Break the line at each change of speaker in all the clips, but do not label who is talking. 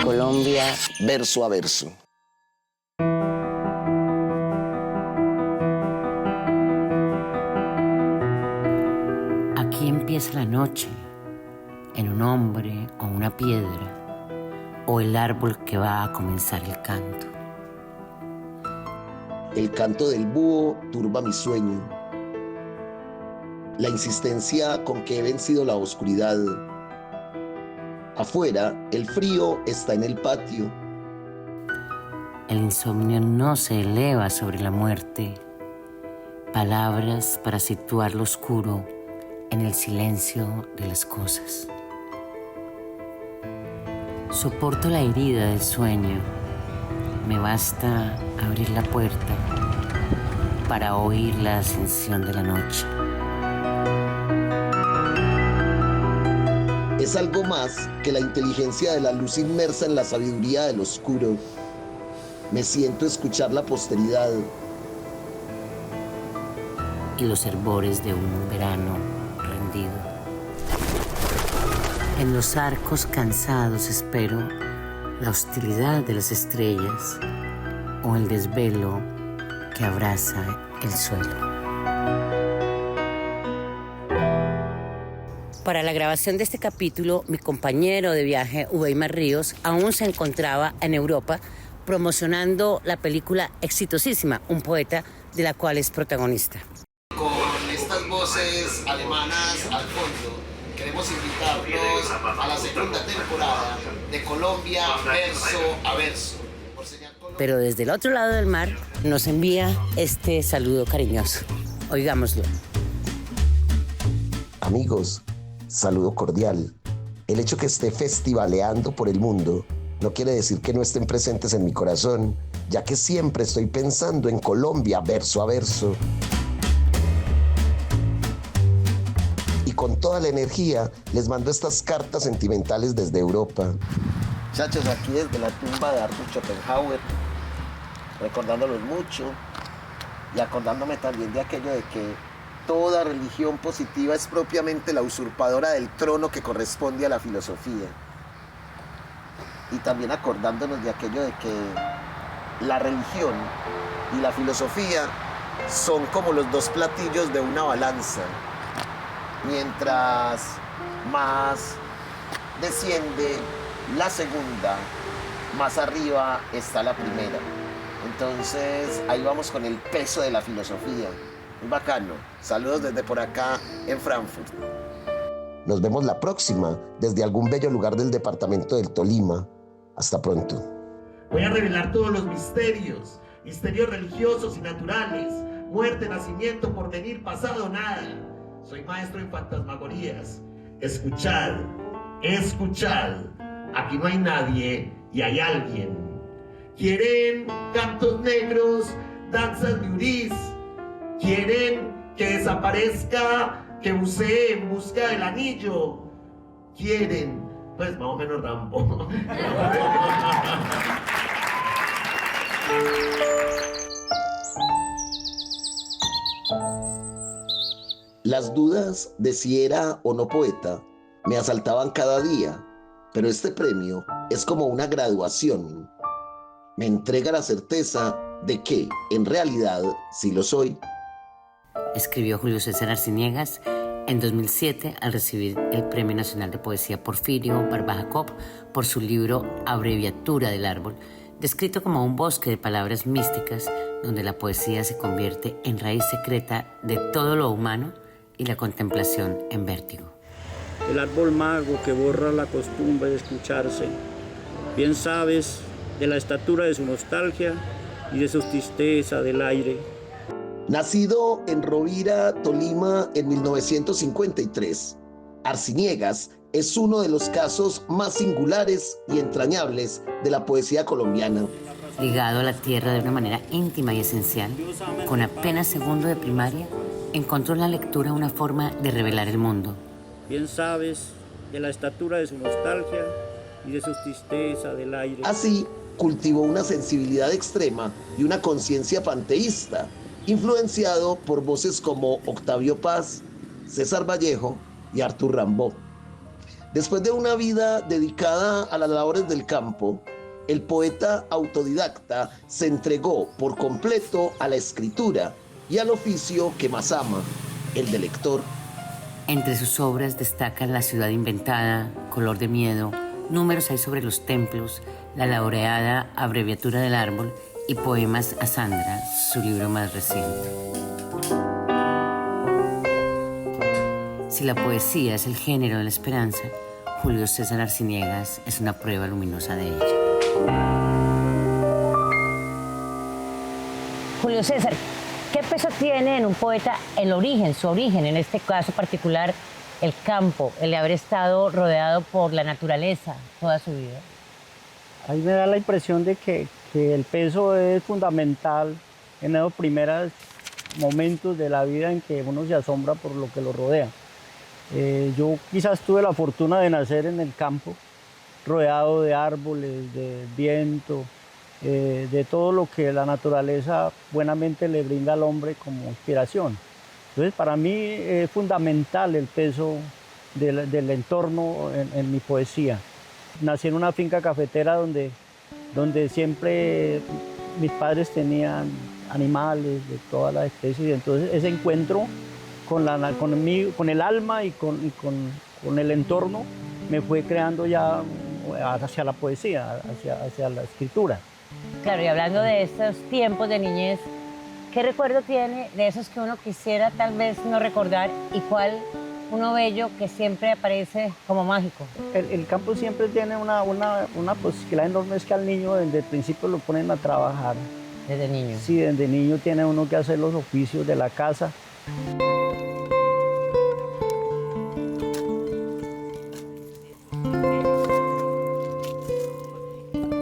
Colombia,
verso a verso.
Aquí empieza la noche, en un hombre o una piedra, o el árbol que va a comenzar el canto.
El canto del búho turba mi sueño. La insistencia con que he vencido la oscuridad. Afuera, el frío está en el patio.
El insomnio no se eleva sobre la muerte. Palabras para situar lo oscuro en el silencio de las cosas. Soporto la herida del sueño. Me basta abrir la puerta para oír la ascensión de la noche.
Es algo más que la inteligencia de la luz inmersa en la sabiduría del oscuro. Me siento escuchar la posteridad.
Y los hervores de un verano rendido. En los arcos cansados espero la hostilidad de las estrellas o el desvelo que abraza el suelo. Para la grabación de este capítulo, mi compañero de viaje, Uweimar Ríos, aún se encontraba en Europa promocionando la película exitosísima, Un poeta, de la cual es protagonista.
Con estas voces alemanas al fondo, queremos invitarlos a la segunda temporada de Colombia verso a verso.
Pero desde el otro lado del mar nos envía este saludo cariñoso. Oigámoslo.
Amigos, saludo cordial. El hecho que esté festivaleando por el mundo no quiere decir que no estén presentes en mi corazón, ya que siempre estoy pensando en Colombia verso a verso. Y con toda la energía les mando estas cartas sentimentales desde Europa. Muchachos, aquí desde la tumba de Arthur Schopenhauer, recordándolos mucho y acordándome también de aquello de que toda religión positiva es propiamente la usurpadora del trono que corresponde a la filosofía. Y también acordándonos de aquello de que la religión y la filosofía son como los dos platillos de una balanza. Mientras más desciende la segunda, más arriba está la primera. Entonces ahí vamos con el peso de la filosofía. Muy bacano. Saludos desde por acá en Frankfurt. Nos vemos la próxima desde algún bello lugar del departamento del Tolima. Hasta pronto.
Voy a revelar todos los misterios religiosos y naturales, muerte, nacimiento, porvenir, pasado, nada. Soy maestro en fantasmagorías. Escuchad, aquí no hay nadie y hay alguien. Quieren cantos negros, danzas de Uriz. Quieren que desaparezca, que bucee en busca del anillo. Quieren, pues más o menos Rambo.
Las dudas de si era o no poeta me asaltaban cada día, pero este premio es como una graduación. Me entrega la certeza de que, en realidad, sí lo soy.
Escribió Julio César Arciniegas en 2007 al recibir el Premio Nacional de Poesía Porfirio Barba-Jacob por su libro Abreviatura del Árbol, descrito como un bosque de palabras místicas donde la poesía se convierte en raíz secreta de todo lo humano y la contemplación en vértigo.
El árbol mago que borra la costumbre de escucharse, bien sabes de la estatura de su nostalgia y de su tristeza del aire.
Nacido en Rovira, Tolima, en 1953, Arciniegas es uno de los casos más singulares y entrañables de la poesía colombiana.
Ligado a la tierra de una manera íntima y esencial, con apenas segundo de primaria, encontró en la lectura una forma de revelar el mundo.
Bien sabes de la estatura de su nostalgia y de su tristeza del aire.
Así, cultivó una sensibilidad extrema y una conciencia panteísta, influenciado por voces como Octavio Paz, César Vallejo y Arthur Rimbaud. Después de una vida dedicada a las labores del campo, el poeta autodidacta se entregó por completo a la escritura y al oficio que más ama, el de lector.
Entre sus obras destacan La ciudad inventada, Color de miedo, Números hay sobre los templos, la laureada Abreviatura del árbol y Poemas a Sandra, su libro más reciente. Si la poesía es el género de la esperanza, Julio César Arciniegas es una prueba luminosa de ello.
Julio César, ¿qué peso tiene en un poeta el origen, su origen, en este caso particular, el campo, el de haber estado rodeado por la naturaleza toda su vida?
Ahí me da la impresión de que el peso es fundamental en esos primeros momentos de la vida en que uno se asombra por lo que lo rodea. Yo quizás tuve la fortuna de nacer en el campo, rodeado de árboles, de viento, de todo lo que la naturaleza buenamente le brinda al hombre como inspiración. Entonces, para mí es fundamental el peso del entorno en mi poesía. Nací en una finca cafetera donde siempre mis padres tenían animales de todas las especies, entonces ese encuentro con el alma y con el entorno me fue creando ya hacia la poesía, hacia la escritura.
Claro, y hablando de estos tiempos de niñez, ¿qué recuerdo tiene de esos que uno quisiera tal vez no recordar y cuál uno bello que siempre aparece como mágico?
El campo siempre tiene una posibilidad enorme, es que al niño desde el principio lo ponen a trabajar.
Desde niño.
Sí, desde niño tiene uno que hacer los oficios de la casa.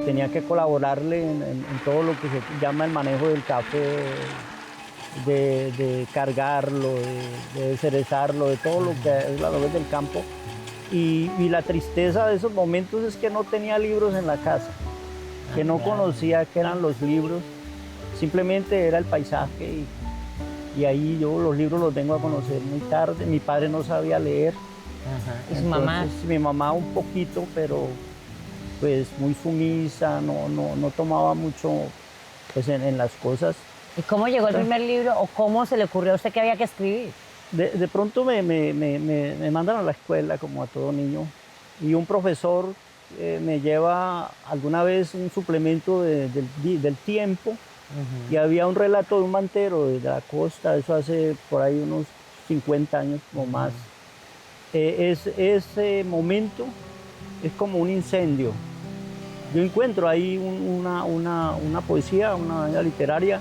Tenía que colaborarle en todo lo que se llama el manejo del café, de cargarlo, de cerezarlo, de todo lo que es la labor del campo. Y la tristeza de esos momentos es que no tenía libros en la casa, que no conocía qué eran los libros, simplemente era el paisaje y ahí yo los libros los vengo a conocer muy tarde. Mi padre no sabía leer.
¿Y su mamá?
Mi mamá un poquito, pero pues muy sumisa, no tomaba mucho pues, en las cosas.
¿Y cómo llegó el primer libro o cómo se le ocurrió a usted que había que escribir?
De pronto me mandan a la escuela como a todo niño y un profesor me lleva alguna vez un suplemento del tiempo y había un relato de un mantero de la costa, eso hace por ahí unos 50 años o más. Ese momento es como un incendio. Yo encuentro ahí una poesía, una literaria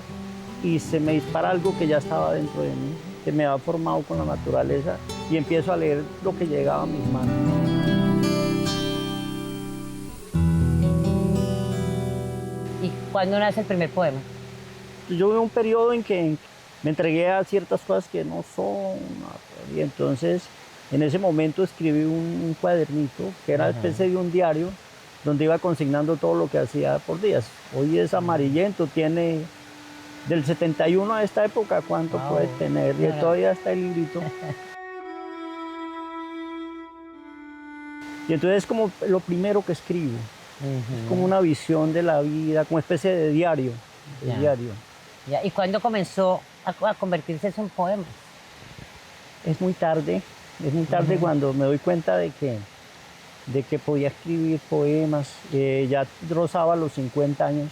y se me dispara algo que ya estaba dentro de mí, que me ha formado con la naturaleza y empiezo a leer lo que llegaba a mis manos.
¿Y cuándo nace el primer poema?
Yo veo un periodo en que me entregué a ciertas cosas que no son, y entonces en ese momento escribí un cuadernito que era especie de un diario donde iba consignando todo lo que hacía por días. Hoy es amarillento, tiene del 71 a esta época, ¿cuánto puede tener? Y todavía está el librito. Y entonces es como lo primero que escribo. Es como una visión de la vida, como una especie de diario.
Ya. ¿Y cuándo comenzó a convertirse eso en poemas?
Es muy tarde cuando me doy cuenta de que podía escribir poemas. Ya rozaba los 50 años.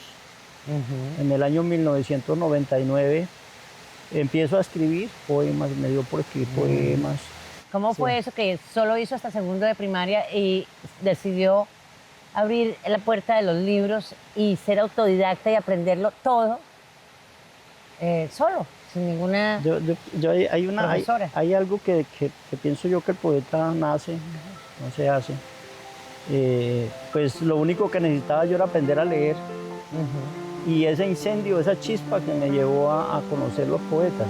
En el año 1999 empiezo a escribir poemas, me dio por escribir poemas.
¿Cómo fue eso que solo hizo hasta segundo de primaria y decidió abrir la puerta de los libros y ser autodidacta y aprenderlo todo solo, sin ninguna profesora?
Hay algo que pienso yo que el poeta nace, no se hace. Pues lo único que necesitaba yo era aprender a leer. Y ese incendio, esa chispa que me llevó a conocer los poetas.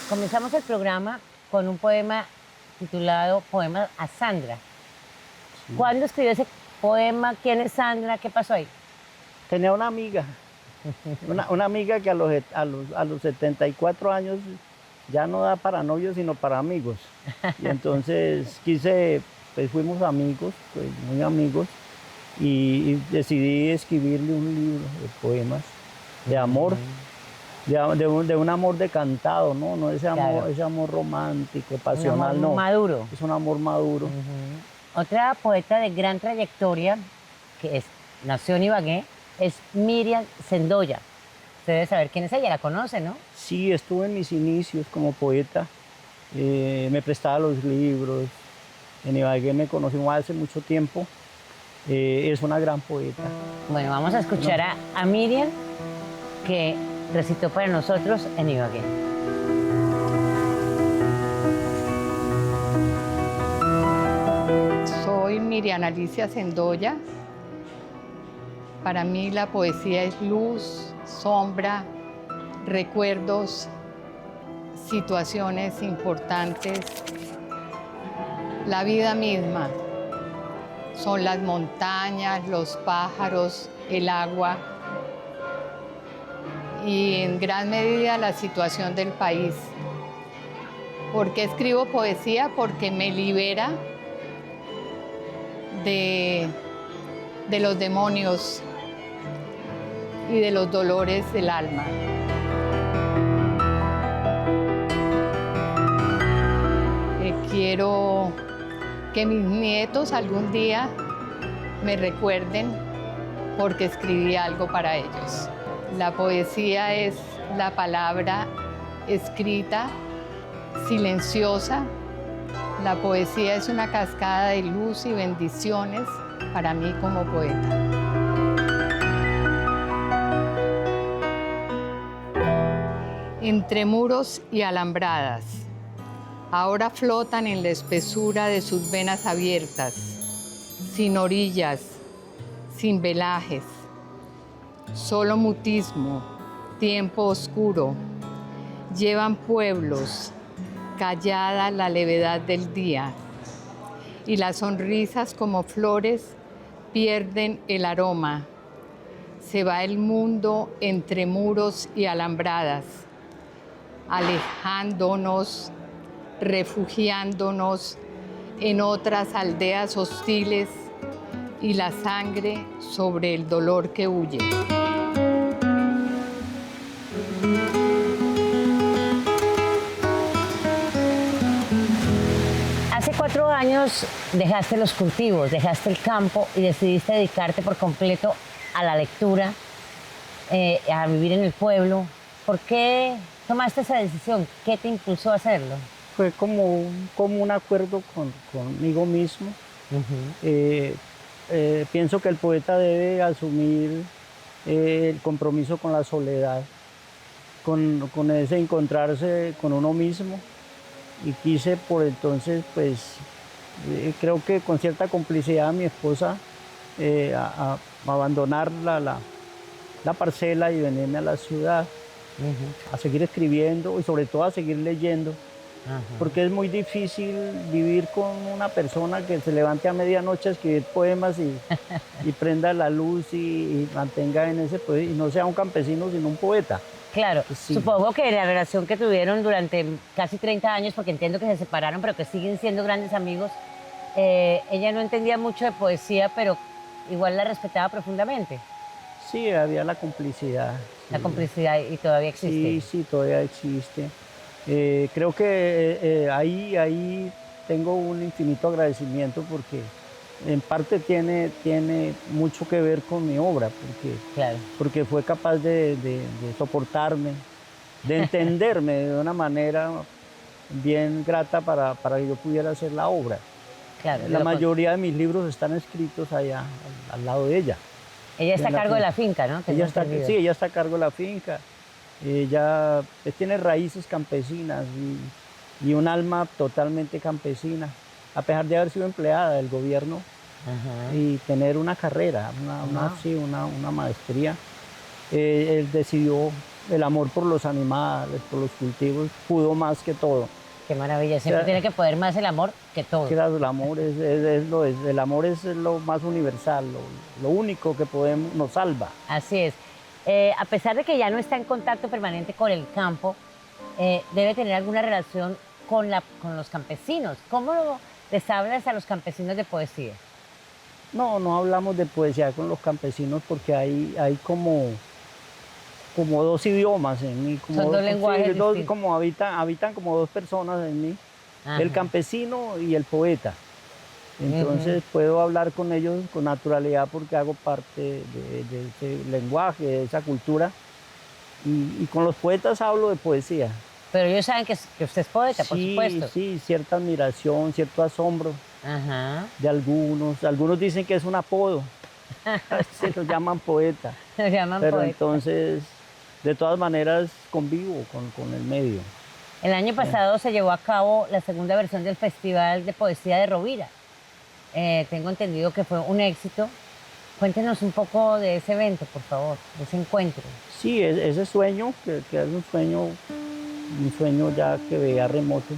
Comenzamos el programa con un poema titulado Poemas a Sandra. Sí. ¿Cuándo escribió ese poema? ¿Quién es Sandra? ¿Qué pasó ahí?
Tenía una amiga, una amiga que a los 74 años ya no da para novios, sino para amigos. Y entonces pues fuimos amigos, pues muy amigos, y decidí escribirle un libro de poemas de amor, de un amor decantado, ¿no? No ese amor,
Claro.
ese amor romántico,
Un
pasional,
amor
no.
maduro.
Es un amor maduro.
Otra poeta de gran trayectoria, nació en Ibagué, es Miriam Sendoya. Usted debe saber quién es ella, la conoce, ¿no?
Sí, estuve en mis inicios como poeta, me prestaba los libros, en Ibagué me conocimos hace mucho tiempo, es una gran poeta.
Bueno, vamos a escuchar a Miriam, que recitó para nosotros en Ibagué.
Soy Miriam Alicia Sendoya. Para mí la poesía es luz, sombra, recuerdos, situaciones importantes. La vida misma son las montañas, los pájaros, el agua y en gran medida la situación del país. ¿Por qué escribo poesía? Porque me libera de los demonios y de los dolores del alma. Quiero que mis nietos algún día me recuerden porque escribí algo para ellos. La poesía es la palabra escrita, silenciosa. La poesía es una cascada de luz y bendiciones para mí como poeta. Entre muros y alambradas, ahora flotan en la espesura de sus venas abiertas, sin orillas, sin velajes, solo mutismo, tiempo oscuro, llevan pueblos, callada la levedad del día, y las sonrisas como flores pierden el aroma. Se va el mundo entre muros y alambradas, alejándonos, refugiándonos en otras aldeas hostiles y la sangre sobre el dolor que huye.
Hace 4 años dejaste los cultivos, dejaste el campo y decidiste dedicarte por completo a la lectura, a vivir en el pueblo. ¿Por qué tomaste esa decisión? ¿Qué te impulsó a hacerlo?
Fue como un acuerdo conmigo mismo. Pienso que el poeta debe asumir el compromiso con la soledad, con ese encontrarse con uno mismo, y quise por entonces, pues, creo que con cierta complicidad de mi esposa, a abandonar la parcela y venirme a la ciudad, a seguir escribiendo y sobre todo a seguir leyendo. Porque es muy difícil vivir con una persona que se levante a medianoche a escribir poemas y prenda la luz y mantenga en ese poder, y no sea un campesino sino un poeta.
Claro,
Sí.
supongo que la relación que tuvieron durante casi 30 años, porque entiendo que se separaron, pero que siguen siendo grandes amigos, ella no entendía mucho de poesía, pero igual la respetaba profundamente.
Sí, había la complicidad.
La
Sí.
complicidad y todavía existe.
Sí, sí, todavía existe. Creo que ahí tengo un infinito agradecimiento porque en parte tiene mucho que ver con mi obra,
Claro.
porque fue capaz de soportarme, de entenderme de una manera bien grata para que yo pudiera hacer la obra.
Claro,
La
lo-
mayoría de mis libros están escritos allá, al lado de ella.
Ella está a
en la
cargo de
finca.
la finca, ¿no? Tengo
Ella está,
entendido.
sí, ella está a cargo de la finca. Ella tiene raíces campesinas y un alma totalmente campesina, a pesar de haber sido empleada del gobierno
Ajá.
y tener una carrera, una maestría. Él decidió el amor por los animales, por los cultivos, pudo más que todo.
Qué maravilla. Siempre tiene que poder más el amor que todo.
Claro, el amor el amor es lo más universal, lo único que nos salva.
Así es. A pesar de que ya no está en contacto permanente con el campo, debe tener alguna relación con los campesinos. ¿Cómo les hablas a los campesinos de poesía?
No hablamos de poesía con los campesinos porque hay como dos idiomas en mí.
Son dos lenguajes distintos.
Como habitan como dos personas en mí.
Ajá.
El campesino y el poeta. Entonces puedo hablar con ellos con naturalidad porque hago parte de ese lenguaje, de esa cultura. Y con los poetas hablo de poesía.
Pero ellos saben que usted es poeta, por supuesto.
Sí, cierta admiración, cierto asombro.
Ajá.
De algunos. Algunos dicen que es un apodo. Se lo llaman poeta.
Lo llaman
Pero
poeta.
entonces, de todas maneras, convivo con el medio.
El año pasado se llevó a cabo la segunda versión del Festival de Poesía de Rovira. Tengo entendido que fue un éxito. Cuéntenos un poco de ese evento, por favor, de ese encuentro.
Sí, ese sueño, que es un sueño ya que veía remoto.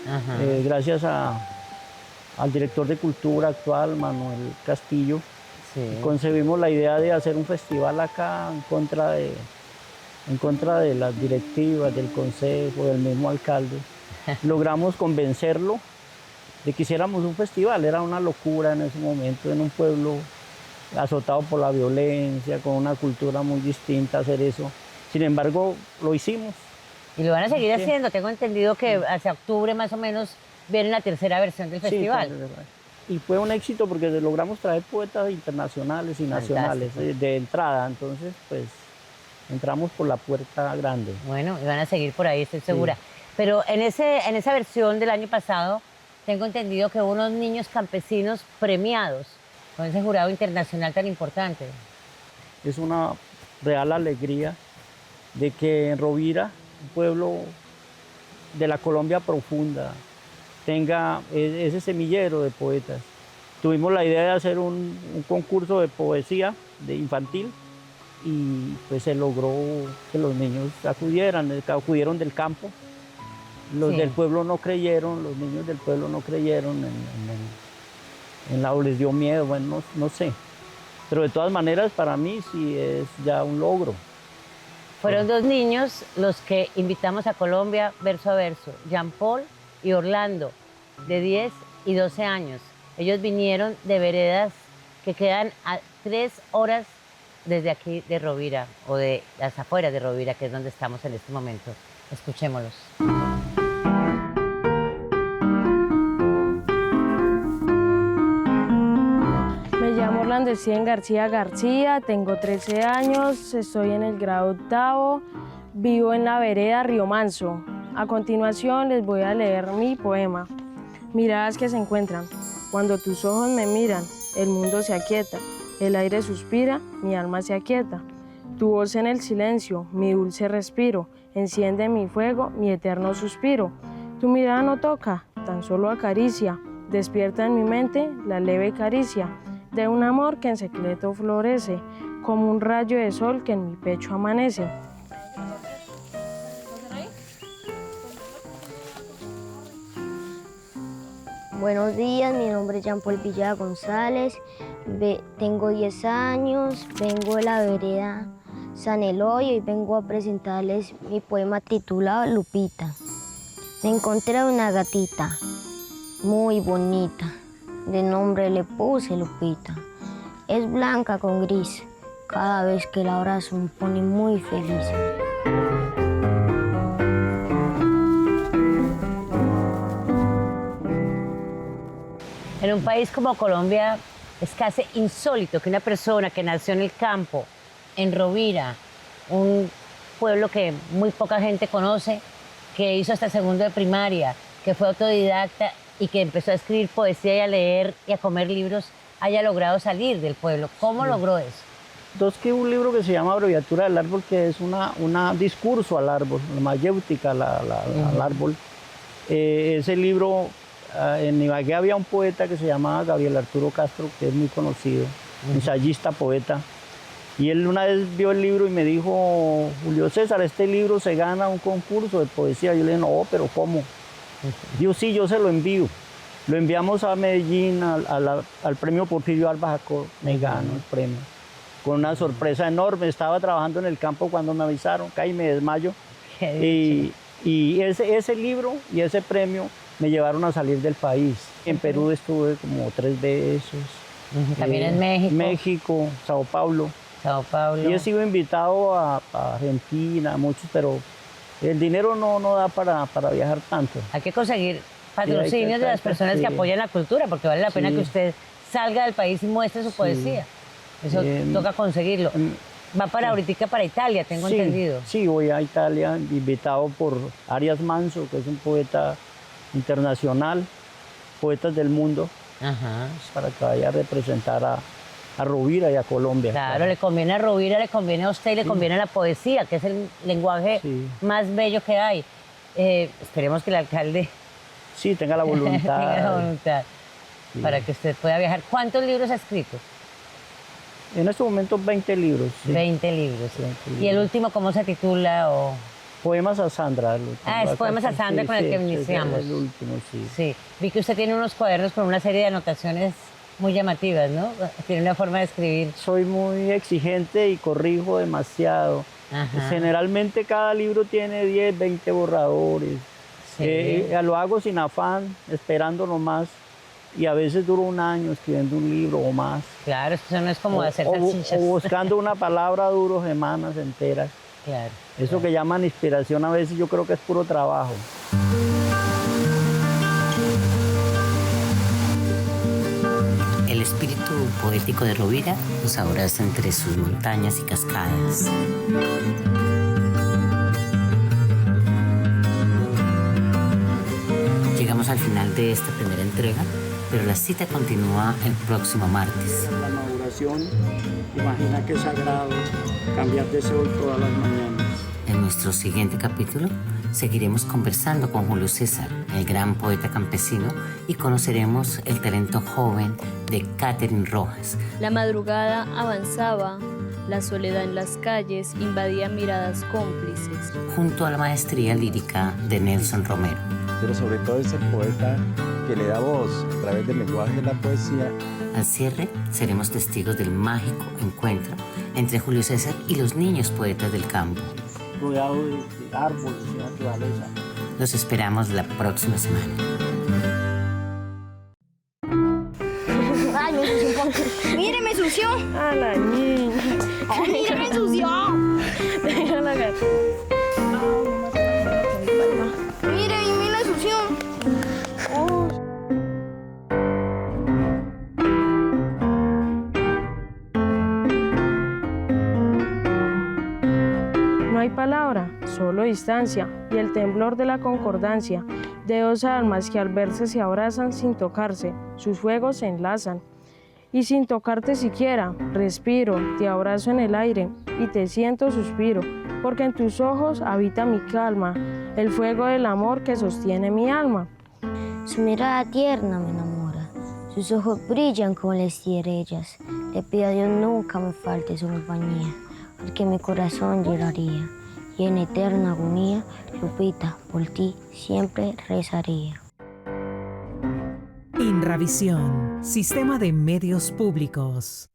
Ajá.
Gracias al director de cultura actual, Manuel Castillo,
Sí.
concebimos la idea de hacer un festival acá en contra de las directivas, del consejo, del mismo alcalde. Logramos convencerlo de que hiciéramos un festival. Era una locura en ese momento, en un pueblo azotado por la violencia, con una cultura muy distinta, hacer eso. Sin embargo, lo hicimos.
Y lo van a seguir
Sí.
haciendo. Tengo entendido que hacia octubre más o menos viene la tercera versión del festival.
Sí, y fue un éxito porque logramos traer poetas internacionales y nacionales de entrada. Entonces, pues, entramos por la puerta grande.
Bueno, y van a seguir por ahí, estoy segura. Pero en esa versión del año pasado, tengo entendido que hubo unos niños campesinos premiados con ese jurado internacional tan importante.
Es una real alegría de que en Rovira, un pueblo de la Colombia profunda, tenga ese semillero de poetas. Tuvimos la idea de hacer un concurso de poesía de infantil y pues se logró que los niños acudieron del campo. Los del pueblo no creyeron, los niños del pueblo no creyeron o les dio miedo, bueno, no sé. Pero de todas maneras, para mí sí es ya un logro.
Fueron dos niños los que invitamos a Colombia verso a verso, Jean Paul y Orlando, de 10 y 12 años. Ellos vinieron de veredas que quedan a 3 horas desde aquí de Rovira, o de las afueras de Rovira, que es donde estamos en este momento. Escuchémoslos.
Me llamo Orlando Steven García García, tengo 13 años, estoy en el grado 8º, vivo en la vereda Río Manso. A continuación les voy a leer mi poema. Miradas que se encuentran. Cuando tus ojos me miran, el mundo se aquieta, el aire suspira, mi alma se aquieta. Tu voz en el silencio, mi dulce respiro, enciende mi fuego, mi eterno suspiro. Tu mirada no toca, tan solo acaricia, despierta en mi mente la leve caricia de un amor que en secreto florece, como un rayo de sol que en mi pecho amanece.
Buenos días, mi nombre es Jean Paul Villa González, tengo 10 años, vengo de la vereda San Eloy y vengo a presentarles mi poema titulado Lupita. Me encontré una gatita muy bonita, de nombre le puse Lupita. Es blanca con gris, cada vez que la abrazo me pone muy feliz.
En un país como Colombia es casi insólito que una persona que nació en el campo, en Rovira, un pueblo que muy poca gente conoce, que hizo hasta segundo de primaria, que fue autodidacta y que empezó a escribir poesía y a leer y a comer libros, haya logrado salir del pueblo. ¿Cómo logró eso?
Entonces, que un libro que se llama Abreviatura del Árbol, que es un discurso al árbol, una mayéutica al árbol. Ese libro, en Ibagué había un poeta que se llamaba Gabriel Arturo Castro, que es muy conocido, ensayista, poeta. Y él una vez vio el libro y me dijo, Julio César, este libro se gana un concurso de poesía. Yo le dije, no, pero ¿cómo? Dijo, sí, yo se lo envío. Lo enviamos a Medellín, al premio Porfirio Alba Jacob, me ganó el premio. Con una sorpresa enorme, estaba trabajando en el campo cuando me avisaron, caí y me desmayo. Y Y ese libro y ese premio me llevaron a salir del país. En Perú estuve como 3 veces.
También en México.
México, Sao Paulo.
Sao Paulo.
Y he sido invitado a Argentina, a muchos, pero el dinero no da para viajar tanto.
Hay que conseguir patrocinios de las personas que apoyan la cultura, porque vale la pena que usted salga del país y muestre su poesía. Eso toca conseguirlo. Va para ahorita para Italia, tengo entendido.
Sí, voy a Italia, invitado por Arias Manso, que es un poeta internacional, poetas del mundo, para que vaya a representar a Rovira y a Colombia.
Claro, le conviene a Rovira, le conviene a usted y le conviene a la poesía, que es el lenguaje más bello que hay. Esperemos que el alcalde
tenga la voluntad.
tenga la voluntad para que usted pueda viajar. ¿Cuántos libros ha escrito?
En estos momentos 20 libros.
20 libros. ¿Y el último cómo se titula?
Poemas a Sandra.
Es Poemas a Sandra con el que iniciamos.
El último,
sí. Vi que usted tiene unos cuadernos con una serie de anotaciones muy llamativas, ¿no? Tiene una forma de escribir.
Soy muy exigente y corrijo demasiado. Generalmente cada libro tiene 10, 20 borradores. Lo hago sin afán, esperando nomás. Y a veces duro un año escribiendo un libro o más.
Claro, eso no es como hacer salchichas.
O buscando una palabra duro semanas enteras.
Claro.
Eso que llaman inspiración a veces yo creo que es puro trabajo.
El espíritu poético de Rovira nos abraza entre sus montañas y cascadas. Llegamos al final de esta primera entrega, pero la cita continúa el próximo martes.
La maduración, imagina que es sagrado cambiar de sol todas las mañanas.
En nuestro siguiente capítulo seguiremos conversando con Julio César, el gran poeta campesino, y conoceremos el talento joven de Catherine Rojas.
La madrugada avanzaba, la soledad en las calles invadía miradas cómplices.
Junto a la maestría lírica de Nelson Romero.
Pero sobre todo es el poeta que le da voz a través del lenguaje de la poesía.
Al cierre, seremos testigos del mágico encuentro entre Julio César y los niños poetas del campo.
Rodeado de árboles y naturaleza.
Los esperamos la próxima semana.
Ay, me ensució un poco. ¡Mire, me ensució!
¡A la niña!
¡Ay, mire, me ensució!
Déjala, gato.
¡Mire, y me la ensució! Oh.
No hay palabra, solo distancia y el temblor de la concordancia de dos almas que al verse se abrazan sin tocarse, sus fuegos se enlazan. Y sin tocarte siquiera, respiro, te abrazo en el aire y te siento suspiro, porque en tus ojos habita mi calma, el fuego del amor que sostiene mi alma.
Su mirada tierna me enamora, sus ojos brillan como las estrellas. Le pido a Dios nunca me falte su compañía, porque mi corazón lloraría. Y en eterna agonía, Lupita, por ti siempre rezaría.
Inravisión, Sistema de Medios Públicos.